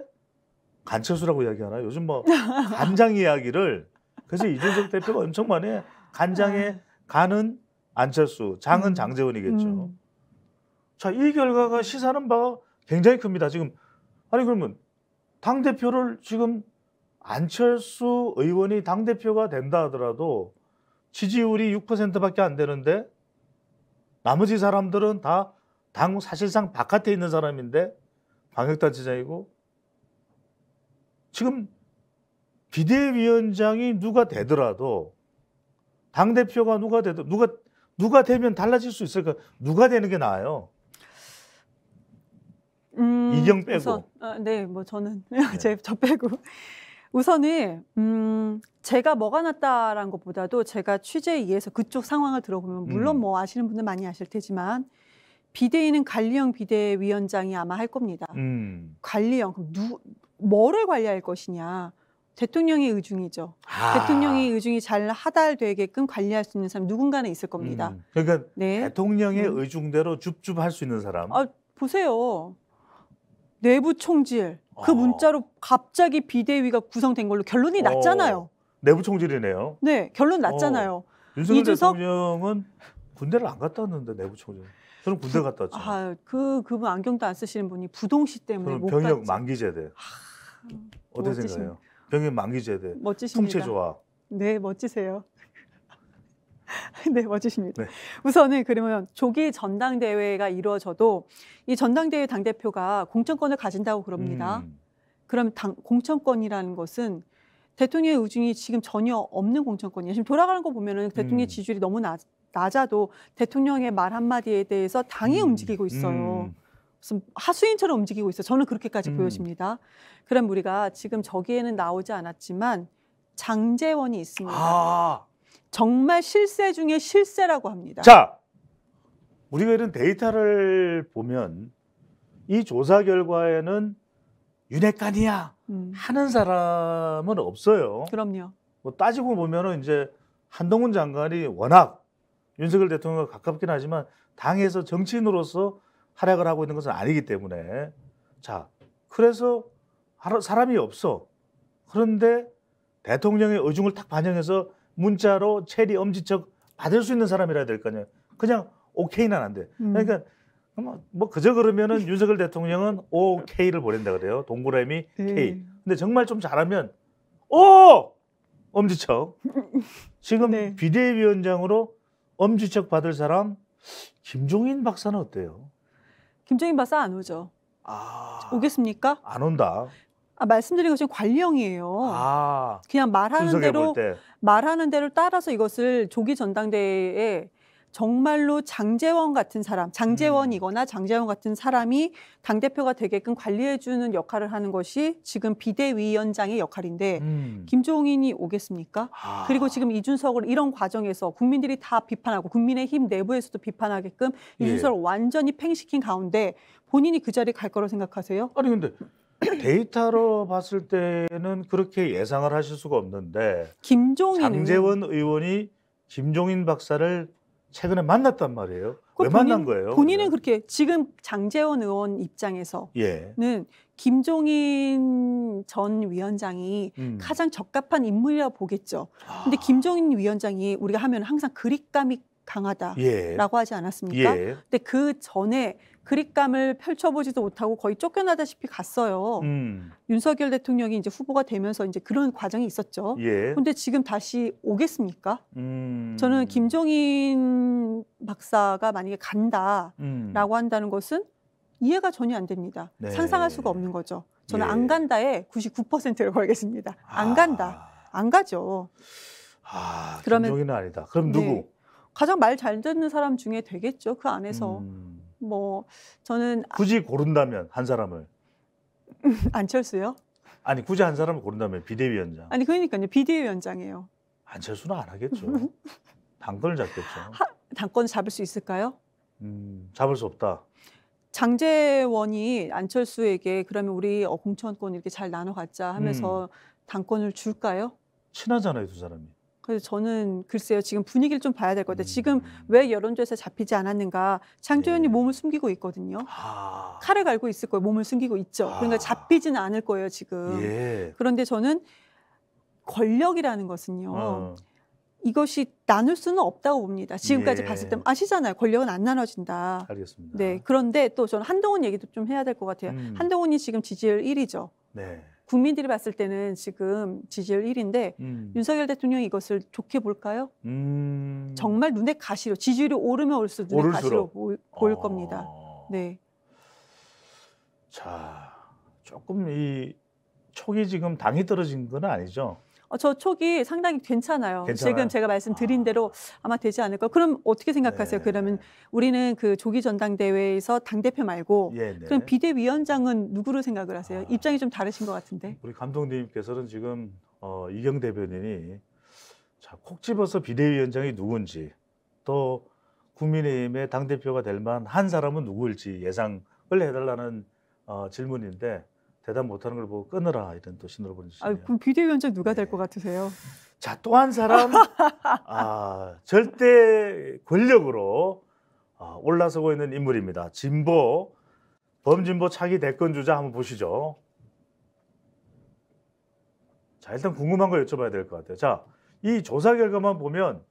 간철수라고 이야기하나? 요즘 뭐 간장 이야기를 그래서 이준석 대표가 엄청 많이 해. 간장에 간은 안철수, 장은 장제원이겠죠. 자, 이 결과가 시사하는 바가 굉장히 큽니다. 지금 아니 그러면 당 대표를 지금 안철수 의원이 당 대표가 된다 하더라도 지지율이 6%밖에 안 되는데 나머지 사람들은 다 당 사실상 바깥에 있는 사람인데 광역단체장이고 지금 비대위원장이 누가 되더라도 당 대표가 누가 되면 달라질 수 있을까? 누가 되는 게 나아요? 이경 빼고. 우선, 네, 뭐 저는 저 빼고 우선은 제가 뭐가 낫다라는 것보다도 제가 취재에 의해서 그쪽 상황을 들어보면 물론 뭐 아시는 분들 많이 아실 테지만 비대위는 관리형 비대위원장이 아마 할 겁니다. 관리형 그럼 뭐를 관리할 것이냐? 대통령의 의중이죠. 대통령의 의중이 잘 하달되게끔 관리할 수 있는 사람 누군가는 있을 겁니다. 그러니까 네. 대통령의 의중대로 줍줍할 수 있는 사람. 보세요. 내부 총질 그 문자로 갑자기 비대위가 구성된 걸로 결론이 났잖아요. 내부 총질이네요. 네, 결론 났잖아요. 윤석열 대통령은 군대를 안 갔다 왔는데 내부 총질. 저는 군대 갔다 왔죠. 그분 안경도 안 쓰시는 분이 부동시 때문에 못 병역 갔지. 만기제대. 어떻게 생각해요? 병역 만기제대. 멋지십니다. 통치 좋아. 네, 멋지세요. 네, 멋지십니다. 네. 우선은 그러면 조기 전당대회가 이루어져도 이 전당대회 당대표가 공천권을 가진다고 그럽니다. 그럼 공천권이라는 것은 대통령의 의중이 지금 전혀 없는 공천권이에요. 지금 돌아가는 거 보면은 대통령의 지지율이 너무 낮아도 대통령의 말 한마디에 대해서 당이 움직이고 있어요. 무슨 하수인처럼 움직이고 있어요. 저는 그렇게까지 보여집니다. 그럼 우리가 지금 저기에는 나오지 않았지만 장제원이 있습니다. 정말 실세 중에 실세라고 합니다. 자, 우리가 이런 데이터를 보면 이 조사 결과에는 윤핵관이야 하는 사람은 없어요. 그럼요. 뭐 따지고 보면은 이제 한동훈 장관이 워낙 윤석열 대통령과 가깝긴 하지만 당에서 정치인으로서 활약을 하고 있는 것은 아니기 때문에 자, 그래서 사람이 없어. 그런데 대통령의 의중을 딱 반영해서 문자로 체리 엄지척 받을 수 있는 사람이라 해야 될 거 아니에요. 그냥 오케이는 안 돼. 그러니까 뭐 그저 그러면은 윤석열 대통령은 OK를 보낸다 그래요. 동그라미 K. 근데 정말 좀 잘하면 엄지척. 지금 비대위원장으로 엄지척 받을 사람 김종인 박사는 어때요? 김종인 박사 안 오죠. 오겠습니까? 안 온다. 말씀드린 것이 관리형이에요. 아, 그냥 분석해 볼 때. 말하는 대로 따라서 이것을 조기 전당대회에 정말로 장제원 같은 사람, 장제원이거나 장제원 같은 사람이 당대표가 되게끔 관리해주는 역할을 하는 것이 지금 비대위원장의 역할인데 김종인이 오겠습니까? 아. 그리고 지금 이준석을 이런 과정에서 국민들이 다 비판하고 국민의힘 내부에서도 비판하게끔 이준석을 완전히 팽시킨 가운데 본인이 그 자리에 갈 거라고 생각하세요? 아니 근데 데이터로 봤을 때는 그렇게 예상을 하실 수가 없는데 장제원 의원이 김종인 박사를 최근에 만났단 말이에요. 왜 만난 거예요? 본인은 그렇게 지금 장제원 의원 입장에서는 예. 김종인 전 위원장이 가장 적합한 인물이라고 보겠죠. 근데 김종인 위원장이 우리가 하면 항상 그립감이 강하다라고 하지 않았습니까? 예. 근데 그 전에 그립감을 펼쳐보지도 못하고 거의 쫓겨나다시피 갔어요. 윤석열 대통령이 이제 후보가 되면서 이제 그런 과정이 있었죠. 예. 근데 지금 다시 오겠습니까? 저는 김종인 박사가 만약에 간다라고 한다는 것은 이해가 전혀 안 됩니다. 네. 상상할 수가 없는 거죠. 저는 예. 안 간다에 99%를 걸겠습니다. 안 간다. 안 가죠. 그러면 김종인은 아니다. 그럼 누구? 네. 가장 말 잘 듣는 사람 중에 되겠죠. 그 안에서. 뭐 저는 굳이 고른다면 한 사람을. 안철수요? 아니 굳이 한 사람을 고른다면 비대위원장. 아니 그러니까요. 비대위원장이에요. 안철수는 안 하겠죠. 당권을 잡겠죠. 당권을 잡을 수 있을까요? 잡을 수 없다. 장제원이 안철수에게 그러면 우리 공천권 이렇게 잘 나눠 갖자 하면서 당권을 줄까요? 친하잖아요, 두 사람이. 그래서 저는 글쎄요. 지금 분위기를 좀 봐야 될 것 같아요. 지금 왜 여론조사에 잡히지 않았는가. 장제원이 몸을 숨기고 있거든요. 칼을 갈고 있을 거예요. 몸을 숨기고 있죠. 그러니까 잡히지는 않을 거예요. 지금. 예. 그런데 저는 권력이라는 것은요. 이것이 나눌 수는 없다고 봅니다. 지금까지 봤을 때 아시잖아요. 권력은 안 나눠진다. 알겠습니다. 네. 그런데 또 저는 한동훈 얘기도 좀 해야 될 것 같아요. 한동훈이 지금 지지율 1위죠. 네. 국민들이 봤을 때는 지금 지지율 1위인데 윤석열 대통령이 이것을 좋게 볼까요? 정말 눈에 가시로 지지율이 오르면 올수록 눈에 가시로 보일 겁니다. 네. 자, 조금 이 촉이 지금 당이 떨어진 건 아니죠? 저 촉이 상당히 괜찮아요. 지금 제가 말씀드린 대로 아마 되지 않을까. 그럼 어떻게 생각하세요? 네. 그러면 우리는 그 조기 전당대회에서 당대표 말고 그럼 비대위원장은 누구로 생각을 하세요? 입장이 좀 다르신 것 같은데. 우리 감독님께서는 지금 이경 대변인이 자, 콕 집어서 비대위원장이 누군지 또 국민의힘의 당대표가 될 만한 사람은 누구일지 예상을 해달라는 질문인데 대답 못하는 걸 보고 끊으라 이런 또 신호를 보내주시네요. 그럼 비대위원장 누가 될 것 같으세요? 자, 또 한 사람 절대 권력으로 올라서고 있는 인물입니다. 진보, 범진보 차기 대권 주자 한번 보시죠. 자, 일단 궁금한 거 여쭤봐야 될 것 같아요. 자, 이 조사 결과만 보면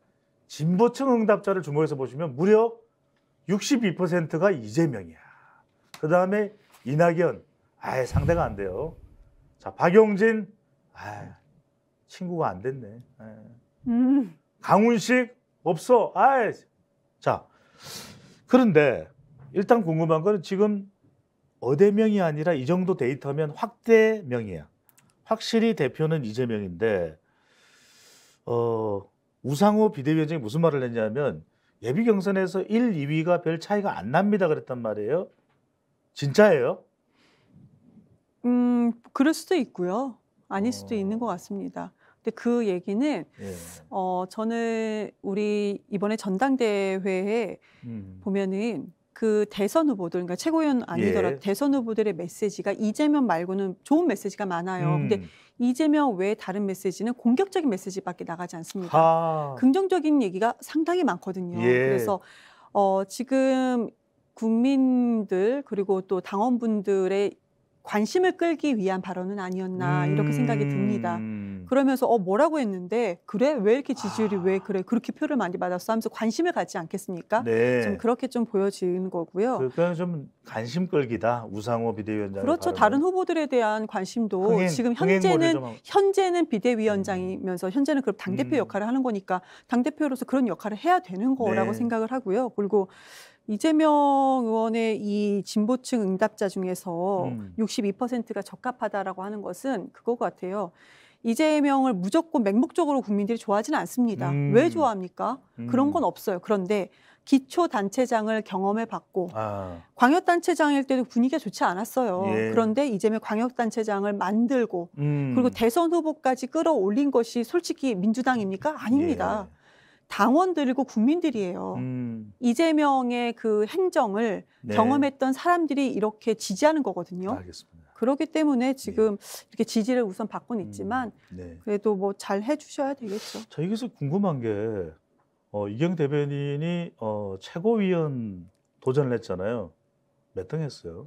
진보층 응답자를 주목해서 보시면 무려 62%가 이재명이야. 그 다음에 이낙연, 상대가 안 돼요. 자, 박용진, 친구가 안 됐네. 강훈식 없어. 자, 그런데 일단 궁금한 건 지금 어대명이 아니라 이 정도 데이터면 확대명이야. 확실히 대표는 이재명인데 우상호 비대위원장이 무슨 말을 했냐면 예비 경선에서 1, 2위가 별 차이가 안 납니다 그랬단 말이에요. 진짜예요? 그럴 수도 있고요. 아닐 수도 있는 것 같습니다. 근데 그 얘기는 저는 우리 이번에 전당대회에 보면은 그 대선 후보들, 그러니까 최고위원 아니더라도 대선 후보들의 메시지가 이재명 말고는 좋은 메시지가 많아요. 근데 이재명 외에 다른 메시지는 공격적인 메시지밖에 나가지 않습니다. 긍정적인 얘기가 상당히 많거든요. 그래서 지금 국민들 그리고 또 당원분들의 관심을 끌기 위한 발언은 아니었나 이렇게 생각이 듭니다. 그러면서 뭐라고 했는데 그래? 왜 이렇게 지지율이 왜 그래? 그렇게 표를 많이 받았어? 하면서 관심을 갖지 않겠습니까? 네. 좀 그렇게 좀 보여지는 거고요. 그러니까 좀 관심 끌기다. 우상호 비대위원장의 그렇죠. 발언은. 다른 후보들에 대한 관심도 흥행, 지금 흥행몰이 좀 하고. 현재는 비대위원장이면서 현재는 그럼 당대표 역할을 하는 거니까 당대표로서 그런 역할을 해야 되는 거라고 네. 생각을 하고요. 그리고 이재명 의원의 이 진보층 응답자 중에서 62%가 적합하다라고 하는 것은 그거 같아요. 이재명을 무조건 맹목적으로 국민들이 좋아하지는 않습니다. 왜 좋아합니까? 그런 건 없어요. 그런데 기초단체장을 경험해봤고 광역단체장일 때도 분위기가 좋지 않았어요. 예. 그런데 이재명 광역단체장을 만들고 그리고 대선 후보까지 끌어올린 것이 솔직히 민주당입니까? 아닙니다. 예. 당원들이고 국민들이에요. 이재명의 그 행정을 네. 경험했던 사람들이 이렇게 지지하는 거거든요. 알겠습니다. 그렇기 때문에 지금 이렇게 지지를 우선 받고는 있지만 네. 그래도 뭐 잘 해주셔야 되겠죠. 저 여기서 궁금한 게 이경 대변인이 최고위원 도전을 했잖아요. 몇 등 했어요?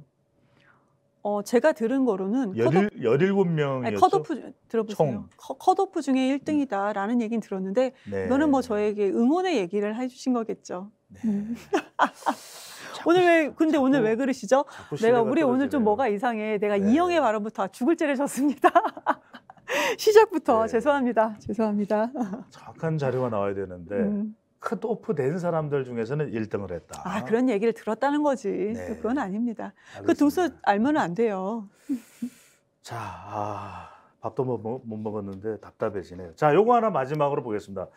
제가 들은 거로는 17명이었죠? 컷오프 들어보세요. 컷오프 중에 1등이다라는 얘기는 들었는데 네. 이거는 뭐 저에게 응원의 얘기를 해주신 거겠죠. 네. 근데 오늘 왜 그러시죠? 우리 오늘 좀 뭐가 이상해. 내가 네. 이영애 발언부터 죽을 죄를 졌습니다. 시작부터 네. 죄송합니다. 정확한 자료가 나와야 되는데 컷오프 된 사람들 중에서는 1등을 했다. 그런 얘기를 들었다는 거지. 네. 그건 아닙니다. 알겠습니다. 그 두수 알면 안 돼요. 자, 밥도 못 먹었는데 답답해지네요. 자, 요거 하나 마지막으로 보겠습니다.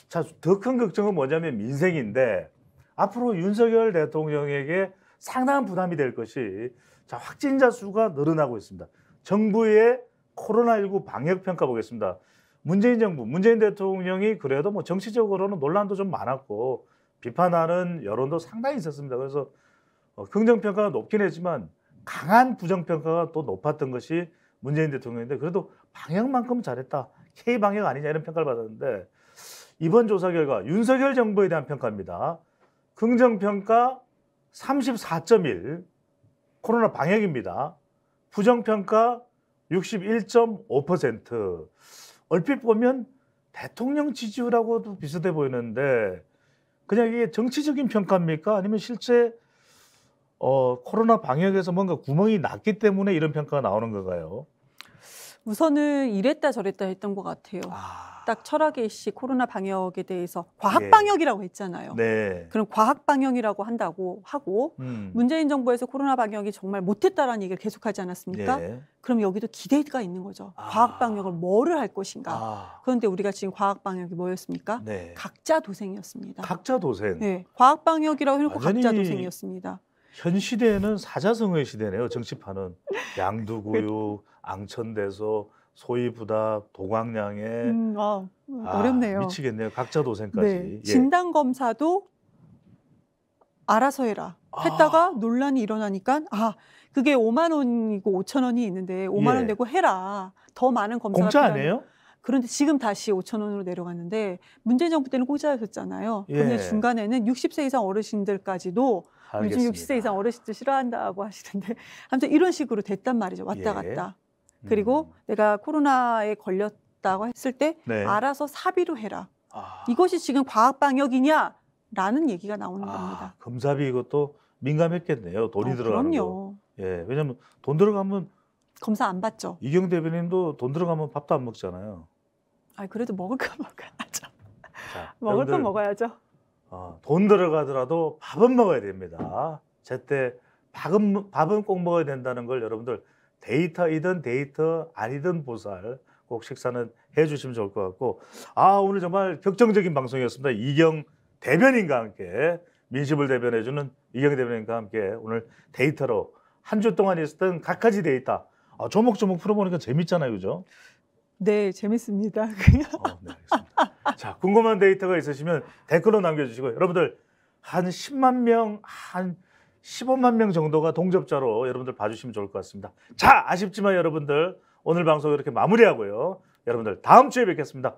자, 더 큰 걱정은 뭐냐면 민생인데 앞으로 윤석열 대통령에게 상당한 부담이 될 것이 자, 확진자 수가 늘어나고 있습니다. 정부의 코로나19 방역 평가 보겠습니다. 문재인 정부, 문재인 대통령이 그래도 뭐 정치적으로는 논란도 좀 많았고 비판하는 여론도 상당히 있었습니다. 그래서 긍정평가가 높긴 했지만 강한 부정평가가 또 높았던 것이 문재인 대통령인데 그래도 방역만큼 잘했다. K방역 아니냐 이런 평가를 받았는데 이번 조사 결과 윤석열 정부에 대한 평가입니다. 긍정평가 34.1 코로나 방역입니다. 부정평가 61.5%. 얼핏 보면 대통령 지지율하고도 비슷해 보이는데 그냥 이게 정치적인 평가입니까? 아니면 실제 코로나 방역에서 뭔가 구멍이 났기 때문에 이런 평가가 나오는 건가요? 우선은 이랬다 저랬다 했던 것 같아요. 딱 철학의 시 코로나 방역에 대해서 과학 방역이라고 했잖아요. 네. 그럼 과학 방역이라고 한다고 하고 문재인 정부에서 코로나 방역이 정말 못했다라는 얘기를 계속하지 않았습니까? 네. 그럼 여기도 기대가 있는 거죠. 과학 방역을 뭐를 할 것인가. 그런데 우리가 지금 과학 방역이 뭐였습니까? 네. 각자 도생이었습니다. 각자 도생. 네, 과학 방역이라고 해놓고 완전히 각자 도생이었습니다. 현 시대에는 사자성어의 시대네요. 정치판은 양두구유, 앙천대소, 소이부답, 도광량에 어렵네요. 미치겠네요. 각자 도생까지. 네, 진단 검사도 알아서 해라 했다가 논란이 일어나니까 그게 5만 원이고 5천 원이 있는데 5만 원 내고 해라. 더 많은 검사가 공짜 아니에요? 그런데 지금 다시 5천 원으로 내려갔는데 문재인 정부 때는 공짜였었잖아요. 그런데 중간에는 60세 이상 어르신들까지도 요즘 60세 이상 어르신들 싫어한다고 하시던데 아무튼 이런 식으로 됐단 말이죠. 왔다 갔다. 그리고 내가 코로나에 걸렸다고 했을 때 알아서 사비로 해라. 이것이 지금 과학 방역이냐라는 얘기가 나오는 겁니다. 검사비 이것도 민감했겠네요. 돈이 들어가는 그럼요. 거. 왜냐하면 돈 들어가면 검사 안 받죠. 이경 대변인도 돈 들어가면 밥도 안 먹잖아요. 그래도 먹을 거 먹어야죠. 자, 먹을 건 먹어야죠. 돈 들어가더라도 밥은 먹어야 됩니다. 제때 밥은 꼭 먹어야 된다는 걸 여러분들 데이터이든 데이터 아니든 보살 꼭 식사는 해주시면 좋을 것 같고 오늘 정말 격정적인 방송이었습니다. 이경 대변인과 함께 민심을 대변해주는 이경 대변인과 함께 오늘 데이터로 한 주 동안 있었던 각가지 데이터 조목조목 풀어보니까 재밌잖아요, 그죠? 네, 재밌습니다. 네, 알겠습니다. 자, 궁금한 데이터가 있으시면 댓글로 남겨주시고 여러분들 한 10만 명, 한 15만 명 정도가 동접자로 여러분들 봐주시면 좋을 것 같습니다. 자, 아쉽지만 여러분들 오늘 방송 이렇게 마무리하고요. 여러분들 다음 주에 뵙겠습니다.